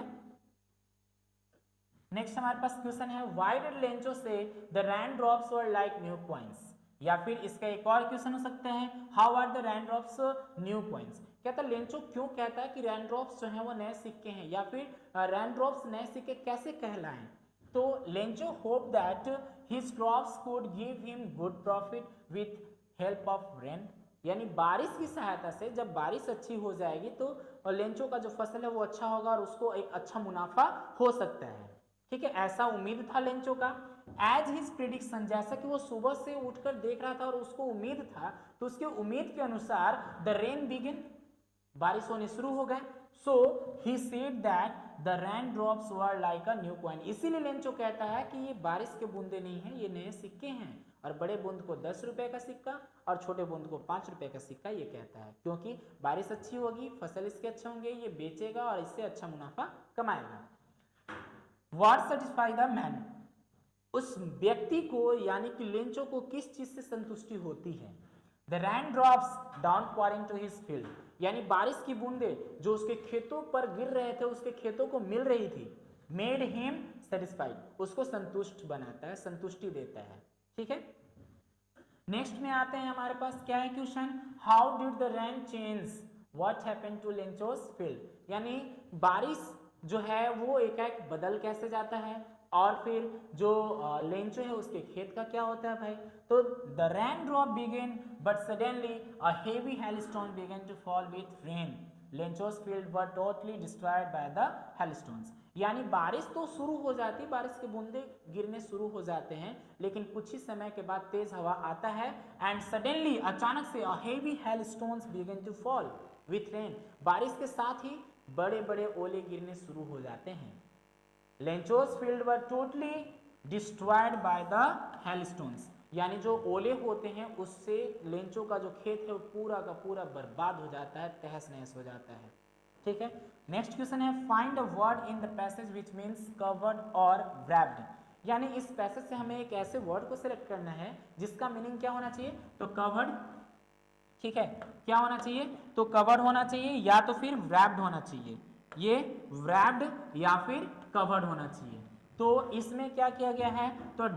नेक्स्ट हमारे पास क्वेश्चन है why did Lencho say the rain drops were like new coins, या फिर इसका एक और क्वेश्चन हो सकता है how are the rain drops new coins. कहता है लेंचो क्यों कहता है कि रेन ड्रॉप्स जो है वो नए सिक्के हैं, या फिर रेन ड्रॉप्स नए सिक्के कैसे कहलाएं, तो Lencho hope that his drops could give him good profit with help of rain, यानी बारिश की सहायता से जब बारिश अच्छी हो जाएगी तो लेंचो का जो फसल है वो अच्छा होगा और उसको एक अच्छा मुनाफा हो सकता है। ठीक है, ऐसा उम्मीद था लेंचो का। एज हिज प्रिडिक्शन, जैसा कि वो सुबह से उठकर देख रहा था और उसको उम्मीद था, तो उसके उम्मीद के अनुसार द रेन बिगिन, बारिश होने शुरू हो गए। So he said that the rain drops were like a new coin, इसीलिए लेंचो कहता है कि ये बारिश के बूंदे नहीं हैं, ये नए सिक्के हैं, और बड़े बूंद को 10 रुपए का सिक्का और छोटे बूंद को 5 रुपए का सिक्का ये कहता है, क्योंकि बारिश अच्छी होगी, फसल इसके अच्छे होंगे, ये बेचेगा और इससे अच्छा मुनाफा कमाएगा। व्हाट सेटिस्फाई द मैन, उस व्यक्ति को यानी कि लेंचो को किस चीज से संतुष्टि होती है, the rain drops down pouring to his field, यानी बारिश की बूंदे जो उसके खेतों पर गिर रहे थे, उसके खेतों को मिल रही थी, मेड हिम सेटिस्फाइड, उसको संतुष्ट बनाता है, संतुष्टि देता है। ठीक है, नेक्स्ट में आते हैं हमारे पास क्या है question, how did the rain change what happened to Lencho's field, यानी बारिश जो है वो एकाएक बदल कैसे जाता है, और फिर जो लेंचो है उसके खेत का क्या होता है भाई, तो the rain drop began but suddenly a heavy hailstone began to fall with rain, Lencho's field were totally destroyed by the hailstones, यानी बारिश तो शुरू हो जाती, बारिश के बूंदे गिरने शुरू हो जाते हैं, लेकिन कुछ ही समय के बाद तेज हवा आता है एंड सडनली अचानक से a heavy hailstones begin to fall with rain, बारिश के साथ ही बड़े बड़े ओले गिरने शुरू हो जाते हैं। Lencho's field were totally destroyed by the hailstones, यानी जो ओले होते हैं उससे लेंचो का जो खेत है वो पूरा का पूरा बर्बाद हो जाता है, तहस नहस हो जाता है। ठीक है, नेक्स्ट क्वेश्चन है find a word in the passage which means covered और wrapped। यानी इस पैसेज से हमें एक ऐसे वर्ड को सिलेक्ट करना है जिसका मीनिंग क्या होना चाहिए, तो कवर्ड, ठीक है, क्या होना चाहिए, तो कवर्ड होना चाहिए या तो फिर wrapped होना चाहिए, ये wrapped या फिर कवर्ड होना चाहिए। तो इसमें क्या किया गया है, तो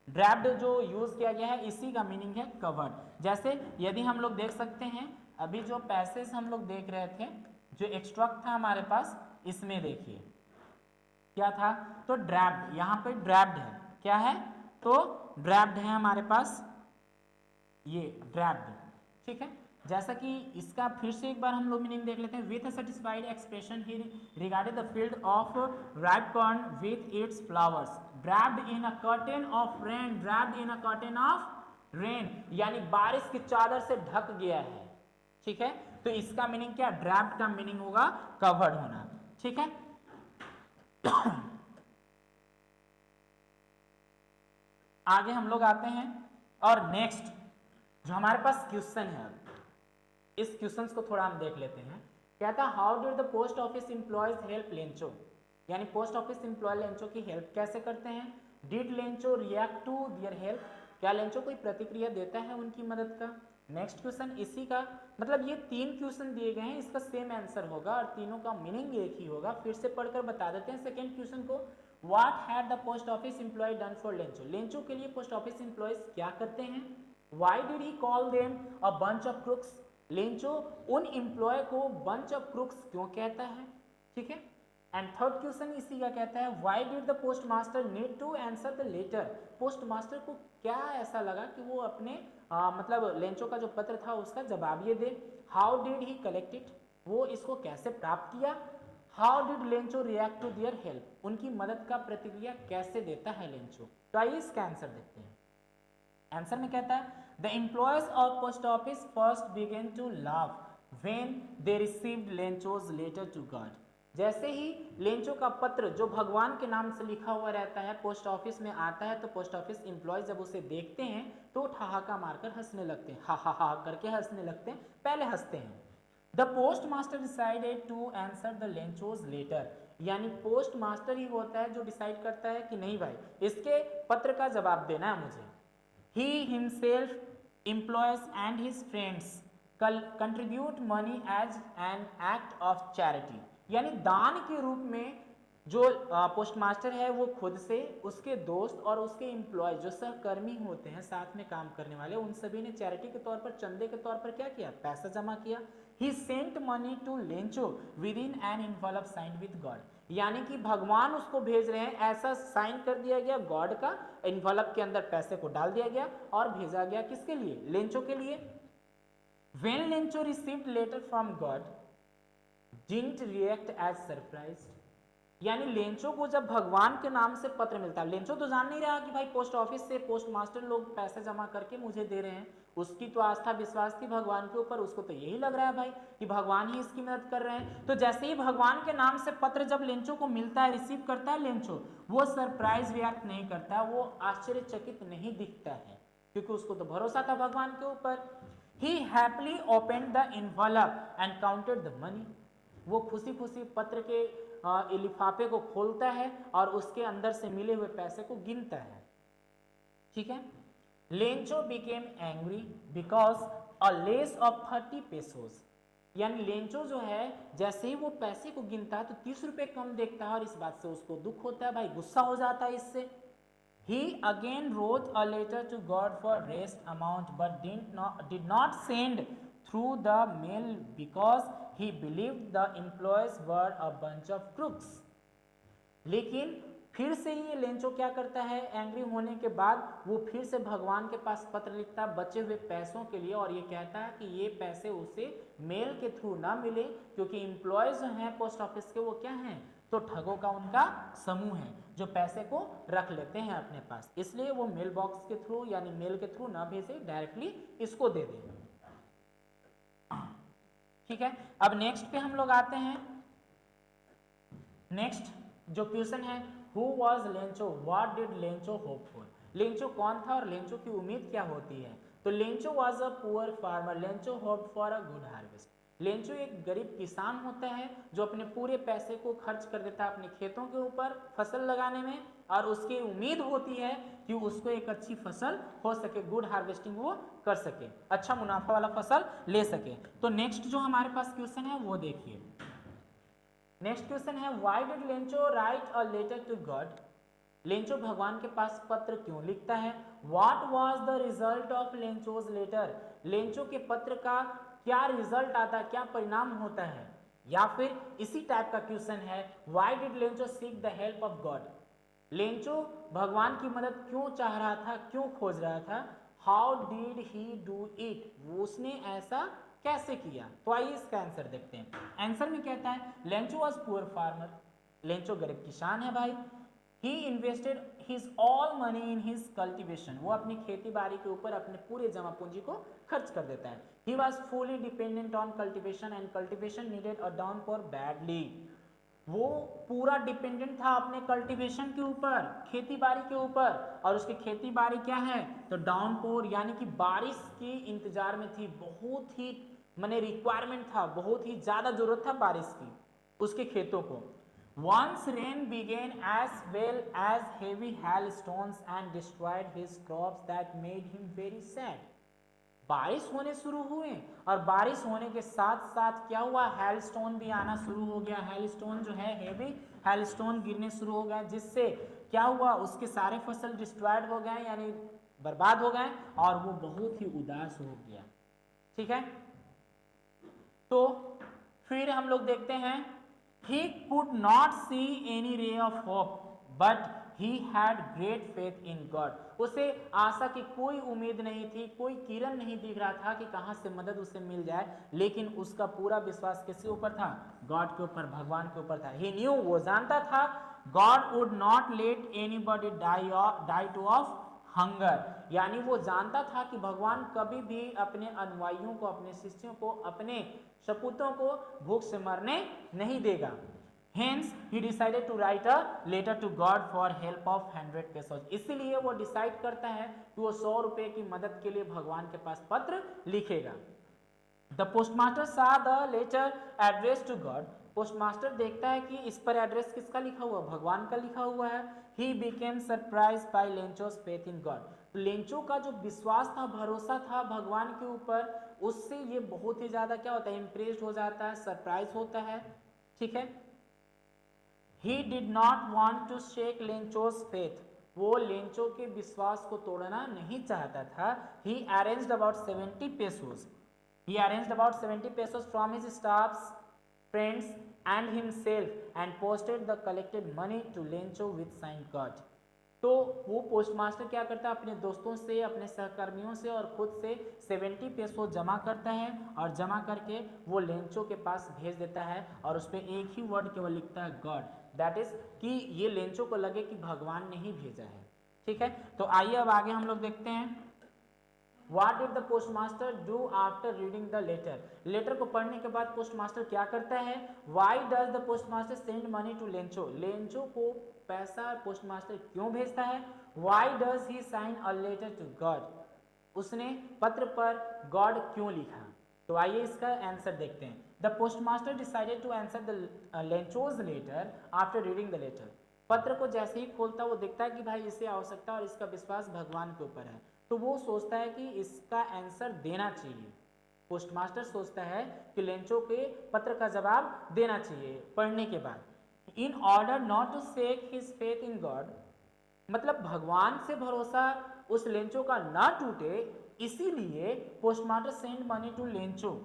ड्रैप्ड जो यूज किया गया है इसी का मीनिंग है कवर्ड। जैसे यदि हम लोग देख सकते हैं अभी जो पैसेज हम लोग देख रहे थे, जो एक्सट्रैक्ट था हमारे पास, इसमें देखिए क्या था, तो ड्रैप्ड, यहाँ पे ड्रैप्ड है, क्या है, तो ड्रैप्ड है हमारे पास, ये ड्रैप्ड। ठीक है, जैसा कि इसका फिर से एक बार हम लोग मीनिंग देख लेते हैं। With a satisfied expression he regarded the field of ripe corn with its flowers draped in a curtain of rain, draped in a curtain of rain, यानी बारिश की चादर से ढक गया है। ठीक है, तो इसका मीनिंग क्या, ड्रैप्ड का मीनिंग होगा कवर्ड होना। ठीक है, आगे हम लोग आते हैं और नेक्स्ट जो हमारे पास क्वेश्चन है, इस क्वेश्चन को थोड़ा हम देख लेते हैं। कहता है how did the post office employees help Lencho, यानी पोस्ट ऑफिस एम्प्लॉय लेंचो की हेल्प कैसे करते हैं। Did Lencho react to their help, क्या लेंचो कोई प्रतिक्रिया देता है उनकी मदद का। नेक्स्ट क्वेश्चन इसी का, मतलब ये 3 क्वेश्चन दिए गए हैं, इसका सेम आंसर होगा और तीनों का मीनिंग एक ही होगा। फिर से पढ़कर बता देते हैं सेकेंड क्वेश्चन को। What had the post office employee done for Lencho, Lencho के लिए पोस्ट ऑफिस एम्प्लॉयज क्या करते हैं। Why did he call them a bunch of crooks, Lencho उन एम्प्लॉय को बंच ऑफ क्रुक्स क्यों कहता है। ठीक है, एंड थर्ड क्वेश्चन इसी का कहता है why did the post master need to answer the letter, post master को क्या ऐसा लगा कि वो अपने मतलब लेंचो का जो पत्र था उसका जवाब ये दे। How did he collect it, वो इसको कैसे प्राप्त किया। How did Lencho react to their help, उनकी मदद का प्रतिक्रिया कैसे देता है लेंचो। तो आइए इसका आंसर देखते हैं। आंसर में कहता है the employees of post office first began to laugh when they received Lencho's letter to God, जैसे ही लेंचो का पत्र जो भगवान के नाम से लिखा हुआ रहता है पोस्ट ऑफिस में आता है, तो पोस्ट ऑफिस एम्प्लॉय जब उसे देखते हैं तो ठहाका मारकर हंसने लगते हैं, हा हा हा करके हंसने लगते हैं, पहले हंसते हैं। The post master decided to answer the Lencho's letter, यानी पोस्ट मास्टर ही होता है जो डिसाइड करता है कि नहीं भाई इसके पत्र का जवाब देना है मुझे। He himself, employees and his friends contribute money as an act of charity, यानी दान के रूप में जो पोस्ट मास्टर है वो खुद से, उसके दोस्त और उसके एम्प्लॉय जो सहकर्मी होते हैं साथ में काम करने वाले, उन सभी ने चैरिटी के तौर पर, चंदे के तौर पर क्या किया, पैसा जमा किया। He sent money to Lencho within an envelope signed with God, यानी कि भगवान उसको भेज रहे हैं, ऐसा साइन कर दिया गया गॉड का, एनवलप के अंदर पैसे को डाल दिया गया और भेजा गया किसके लिए, लेंचो के लिए। When Lencho received letter from God didn't react as surprised, यानी लेंचो को जब भगवान के नाम से पत्र मिलता है, लेंचो तो जान नहीं रहा कि भाई पोस्ट ऑफिस से पोस्ट मास्टर लोग पैसे जमा करके मुझे दे रहे हैं, उसकी तो आस्था विश्वास थी भगवान के ऊपर, उसको तो यही लग रहा है भाई कि भगवान ही इसकी मदद कर रहे हैं। तो जैसे ही भगवान के नाम से पत्र जब लेंचो को मिलता है, रिसीव करता है लेंचो, वो सरप्राइज रिएक्ट नहीं करता, वो आश्चर्यचकित नहीं दिखता है, क्योंकि उसको तो भरोसा था भगवान के ऊपर। He happily opened the envelope and counted the money, वो खुशी खुशी पत्र के लिफाफे को खोलता है और उसके अंदर से मिले हुए पैसे को गिनता है। ठीक है, Lencho became angry because a less of 30 pesos, यानी लेंचो जो है जैसे ही वो पैसे को गिनता है तो 30 रुपए कम देखता है और इस बात से उसको दुख होता है, भाई गुस्सा हो जाता है इससे। He again wrote a letter to God for rest amount but did not send through the mail because he believed the employees were a bunch of crooks. लेकिन फिर से ये लेंचो क्या करता है, एंग्री होने के बाद वो फिर से भगवान के पास पत्र लिखता है बचे हुए पैसों के लिए, और ये कहता है कि ये पैसे उसे मेल के थ्रू ना मिले, क्योंकि एम्प्लॉयज जो हैं पोस्ट ऑफिस के वो क्या हैं, तो ठगों का उनका समूह है जो पैसे को रख लेते हैं अपने पास, इसलिए वो मेल बॉक्स के थ्रू यानी मेल के थ्रू ना भेजे, डायरेक्टली इसको दे दे। ठीक है, अब नेक्स्ट पे हम लोग आते हैं। नेक्स्ट जो क्वेश्चन है who was Lencho, what did Lencho hope for, Lencho कौन था और लेंचो की उम्मीद क्या होती है? तो Lencho was a poor farmer, Lencho hoped for a good harvest. Lencho एक गरीब किसान होता है जो अपने पूरे पैसे को खर्च कर देता है अपने खेतों के ऊपर फसल लगाने में, और उसकी उम्मीद होती है कि उसको एक अच्छी फसल हो सके, गुड हार्वेस्टिंग वो कर सके, अच्छा मुनाफा वाला फसल ले सके। तो नेक्स्ट जो हमारे पास क्वेश्चन है वो देखिए। नेक्स्ट क्वेश्चन है why did Lencho write a letter to God? Lencho भगवान के पास पत्र क्यों लिखता है? What was the result of Lencho's letter? Lencho के पत्र का क्या रिजल्ट आता है, क्या परिणाम होता है? या फिर इसी टाइप का क्वेश्चन है why did Lencho seek the help of God? Lencho भगवान की मदद क्यों चाह रहा था, क्यों खोज रहा था? How did he do it? वो उसने ऐसा कैसे किया? तो आइए इसका आंसर देखते हैं। आंसर में कहता है Lencho was poor farmer, Lencho गरीब किसान है भाई। He invested his all money in his cultivation, वो अपनी खेती बाड़ी के ऊपर अपने पूरे जमा पूंजी को खर्च कर देता है। He was fully dependent on cultivation and cultivation needed a downpour badly, वो पूरा डिपेंडेंट था अपने कल्टीवेशन के ऊपर, खेती बाड़ी के ऊपर, और उसकी खेती बाड़ी क्या है तो डाउनपोर यानी कि बारिश के इंतजार में थी, बहुत ही माने रिक्वायरमेंट था, बहुत ही ज्यादा जरूरत था बारिश की उसके खेतों को। Once rain began as well as heavy hailstones and destroyed his crops that made him very sad. बारिश होने शुरू हुए और बारिश होने के साथ साथ क्या हुआ, हेलस्टोन भी आना शुरू हो गया। हेलस्टोन जो है हेवी हेलस्टोन गिरने शुरू हो गए, जिससे क्या हुआ उसके सारे फसल डिस्ट्रॉयड हो गए यानी बर्बाद हो गए और वो बहुत ही उदास हो गया। ठीक है, तो फिर हम लोग देखते हैं he could not see any ray of hope but he had great faith in God. उसे आशा की कोई उम्मीद नहीं थी, कोई किरण नहीं दिख रहा था कि कहां से मदद उसे मिल जाए, लेकिन उसका पूरा विश्वास किसके ऊपर था? गॉड के ऊपर, भगवान के ऊपर था। he knew, वो जानता था God would not let anybody die to of hunger, यानी वो जानता था कि भगवान कभी भी अपने अनुयायियों को, अपने शिष्यों को, अपने सपूतों को भूख से मरने नहीं देगा। Hence he decided to write a letter to God for help of 100 pesos. इसीलिए वो डिसाइड करता है कि वो 100 रुपए की मदद के लिए भगवान के पास पत्र लिखेगा। The postmaster saw the letter addressed to God. Postmaster देखता है कि इस पर एड्रेस किसका लिखा हुआ, भगवान का लिखा हुआ है। He became surprised by Lencho's faith in God. Lencho का जो विश्वास था, भरोसा था भगवान के ऊपर, उससे ये बहुत ही ज्यादा क्या होता है, इंप्रेस्ड हो जाता है, सरप्राइज होता है। ठीक है, He did not want to shake Lencho's faith. वो लेंचो के विश्वास को तोड़ना नहीं चाहता था। He arranged about 70 pesos. He arranged about 70 pesos from his staff's friends and himself and posted the collected money to Lencho with signed card. तो वो पोस्टमास्टर क्या करता है, अपने दोस्तों से, अपने सहकर्मियों से और खुद से 70 पेसो जमा करता है और जमा करके वो लेंचो के पास भेज देता है और उस पर एक ही वर्ड केवल लिखता है गॉड, दैट इज कि ये लेंचो को लगे कि भगवान ने ही भेजा है। ठीक है, तो आइए अब आगे हम लोग देखते हैं What did the postmaster do after reading the letter? Letter को पढ़ने के बाद पोस्टमास्टर क्या करता है? Why does the postmaster send money to Lencho? Lencho को पैसा पोस्टमास्टर क्यों भेजता है? Why does he sign a letter to God? उसने पत्र पर गॉड क्यों लिखा? तो आइए इसका आंसर देखते हैं। The postmaster decided to answer the Lencho's letter after reading the letter. पत्र को जैसे ही खोलता वो देखता है कि भाई इसे आवश्यकता और इसका विश्वास भगवान के ऊपर है, तो वो सोचता है कि इसका आंसर देना चाहिए। पोस्टमास्टर सोचता है कि लेंचो के पत्र का जवाब देना चाहिए पढ़ने के बाद। In order not to shake his faith in God, मतलब भगवान से भरोसा उस लेंचो का ना टूटे, इसीलिए postmaster send money to Lencho.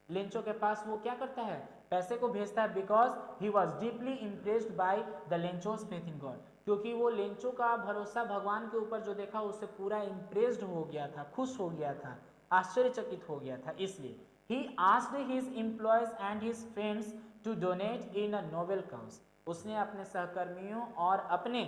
Lencho के पास वो क्या करता है, पैसे को भेजता है, because he was deeply impressed by the Lencho's faith in God, क्योंकि वो लेंचो का भरोसा भगवान के ऊपर जो देखा उससे पूरा इम्प्रेस्ड हो गया था, खुश हो गया था, आश्चर्यचकित हो गया था। इसलिए he asked his employees and his friends to donate in a noble cause, उसने अपने सहकर्मियों और अपने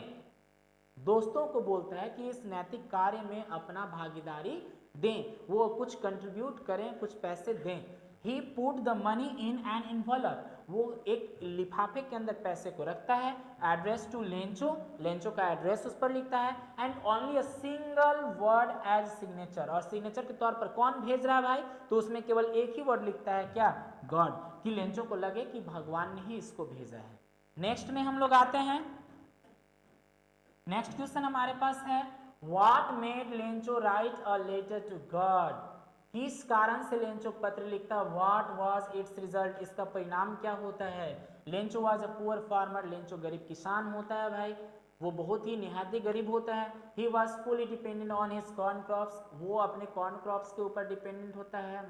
दोस्तों को बोलता है कि इस नैतिक कार्य में अपना भागीदारी दें, वो कुछ कंट्रीब्यूट करें, कुछ पैसे दें। He put the money in an envelope, वो एक लिफाफे के अंदर पैसे को रखता है, एड्रेस टू लेंचो, लेंचो का एड्रेस उस पर लिखता है, and only a single word as signature, और सिग्नेचर के तौर पर कौन भेज रहा है भाई, तो उसमें केवल एक ही वर्ड लिखता है, क्या, गॉड, कि लेंचो को लगे कि भगवान ने ही इसको भेजा है। नेक्स्ट में हम लोग आते हैं, नेक्स्ट क्वेश्चन हमारे पास है, what made Lencho write a letter to God, किस कारण से लेंचो पत्र लिखता, व्हाट वाज इट्स रिजल्ट, इसका परिणाम क्या होता है। Lencho was a poor farmer, Lencho गरीब किसान होता है भाई, वो बहुत ही निहायती गरीब होता है। He was fully dependent on his corn crops, वो अपने कॉर्न क्रॉप्स के ऊपर डिपेंडेंट होता है,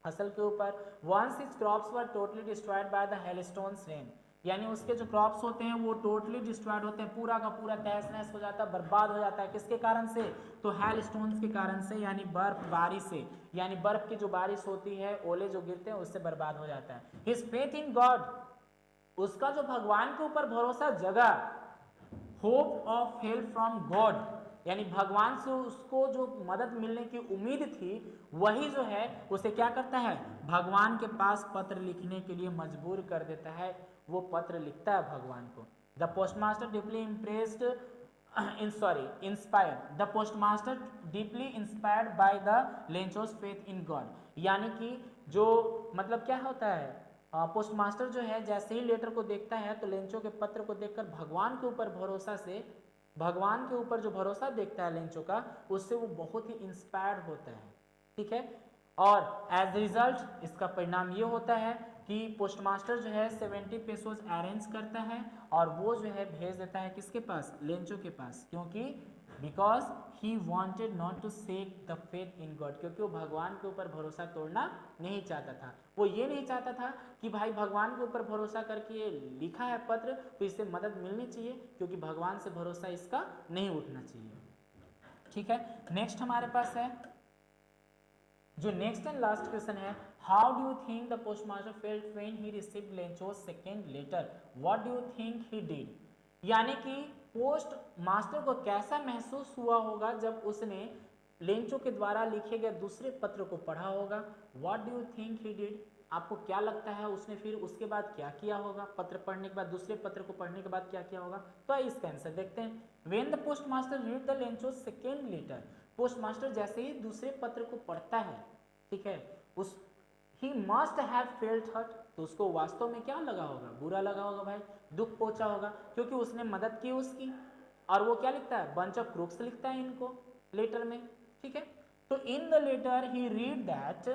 फसल के ऊपर। Once his crops were totally destroyed by the hailstones rain, यानी उसके जो क्रॉप्स होते हैं वो टोटली डिस्ट्रॉयड होते हैं, पूरा का पूरा तहस नहस हो जाता है, बर्बाद हो जाता है, किसके कारण से, तो हेल स्टोन्स के कारण से, यानी बर्फबारी से, यानी बर्फ की जो बारिश होती है, ओले जो गिरते हैं, उससे बर्बाद हो जाता है। हिज फेथ इन गॉड, उसका जो भगवान के ऊपर भरोसा जगा, hope of help from God, यानी भगवान से उसको जो मदद मिलने की उम्मीद थी, वही जो है उसे क्या करता है, भगवान के पास पत्र लिखने के लिए मजबूर कर देता है, वो पत्र लिखता है भगवान को। The postmaster deeply impressed inspired, the postmaster deeply inspired by the Lencho's faith in God, यानी कि जो मतलब क्या होता है, पोस्टमास्टर जो है जैसे ही लेटर को देखता है तो लेंचो के पत्र को देखकर भगवान के ऊपर भरोसा से, भगवान के ऊपर जो भरोसा देखता है लेंचो का, उससे वो बहुत ही इंस्पायर्ड होता है, ठीक है। और एज रिजल्ट इसका परिणाम ये होता है कि पोस्टमास्टर जो है 70 पेसोज अरेंज करता है और वो जो है भेज देता है किसके पास, लेंचो के पास, क्योंकि because he wanted not to shake the faith in God, क्योंकि वो भगवान के ऊपर भरोसा तोड़ना नहीं चाहता था, वो ये नहीं चाहता था कि भाई भगवान के ऊपर भरोसा करके ये लिखा है पत्र तो इससे मदद मिलनी चाहिए, क्योंकि भगवान से भरोसा इसका नहीं उठना चाहिए, ठीक है। नेक्स्ट हमारे पास है जो नेक्स्ट एंड लास्ट क्वेश्चन है, how do you think the postmaster felt when he received Lencho's second letter, what do you think he did, यानी कि पोस्ट मास्टर को कैसा महसूस हुआ होगा जब उसने लेंचो के द्वारा लिखे गए दूसरे पत्र को पढ़ा होगा, what do you think he did, आपको क्या लगता है उसने फिर उसके बाद क्या किया होगा, पत्र पढ़ने के बाद, दूसरे पत्र को पढ़ने के बाद क्या किया होगा, तो इसका आंसर देखते हैं। When the post master read the Lencho's second letter, post master जैसे ही दूसरे पत्र को पढ़ता है, ठीक है, उस he must have felt hurt, तो उसको वास्तव में क्या लगा होगा, बुरा लगा होगा भाई, दुख पहुंचा होगा, क्योंकि उसने मदद की उसकी, और वो क्या लिखता है, बंच ऑफ क्रूक्स लिखता है इनको लेटर में, ठीक है। तो in the letter he read that,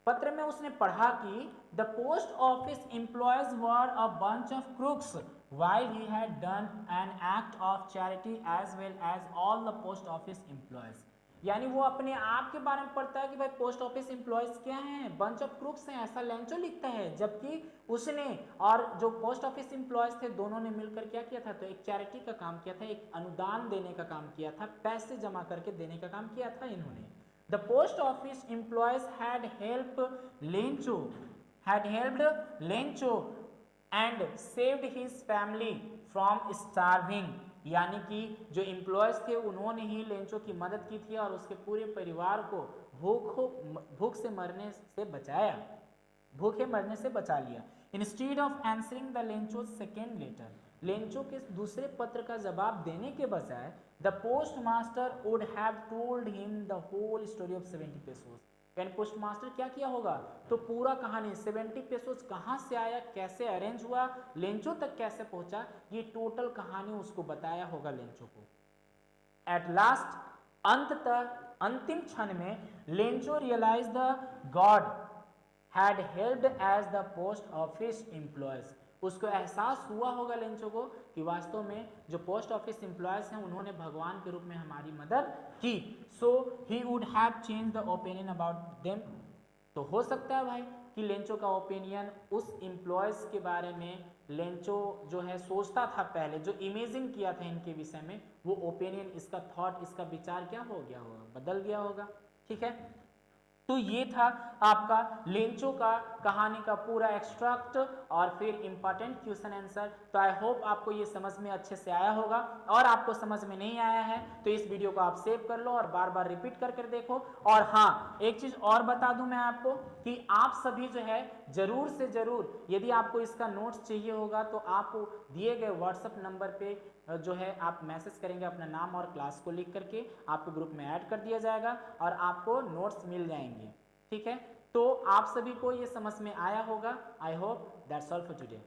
पत्र में उसने पढ़ा कि the post office employees were a bunch of crooks while he had done an act of charity as well as all the post office employees, यानी वो अपने आप के बारे में पढ़ता है कि भाई पोस्ट ऑफिस एम्प्लॉयज क्या हैं, बंच ऑफ क्रूक्स हैं, ऐसा लेंचो लिखता है, जबकि उसने और जो पोस्ट ऑफिस एम्प्लॉयज थे दोनों ने मिलकर क्या किया था, तो एक चैरिटी का काम किया था, एक अनुदान देने का काम किया था, पैसे जमा करके देने का काम किया था इन्होंने। The post office employees had helped Lencho and saved his family from starving, यानी कि जो एम्प्लॉयज थे उन्होंने ही लेंचो की मदद की थी और उसके पूरे परिवार को भूख से मरने से बचाया, भूखे मरने से बचा लिया। Instead of answering the Lencho second letter, Lencho के दूसरे पत्र का जवाब देने के बजाय the post master would have told him the whole story of 70 pesos, यानी पोस्ट मास्टर क्या किया होगा, तो पूरा कहानी 70 पेसोस कहाँ से आया, कैसे अरेंज हुआ, लेंचो तक कैसे पहुंचा, ये टोटल कहानी उसको बताया होगा लेंचो को। एट लास्ट, अंततः अंतिम क्षण में Lencho realize the God had helped as the post office employees, उसको एहसास हुआ होगा लेंचो को कि वास्तव में जो पोस्ट ऑफिस एम्प्लॉयज हैं उन्होंने भगवान के रूप में हमारी मदद की, so he would have change the opinion about them, तो हो सकता है भाई कि लेंचो का ओपिनियन उस एम्प्लॉयज के बारे में लेंचो जो है सोचता था पहले, जो इमेजिन किया था इनके विषय में, वो ओपिनियन, इसका थॉट, इसका विचार क्या हो गया होगा, बदल गया होगा, ठीक है। तो ये था आपका लेंचो का कहानी का पूरा एक्सट्रैक्ट और फिर इंपॉर्टेंट क्वेश्चन आंसर। तो आई होप आपको ये समझ में अच्छे से आया होगा, और आपको समझ में नहीं आया है तो इस वीडियो को आप सेव कर लो और बार बार रिपीट कर कर देखो। और हाँ, एक चीज और बता दूं मैं आपको कि आप सभी जो है जरूर से जरूर, यदि आपको इसका नोट्स चाहिए होगा तो आप दिए गए व्हाट्सएप नंबर पे जो है आप मैसेज करेंगे अपना नाम और क्लास को लिख करके, आपको ग्रुप में ऐड कर दिया जाएगा और आपको नोट्स मिल जाएंगे। ठीक है, तो आप सभी को ये समझ में आया होगा। I hope that's all for today.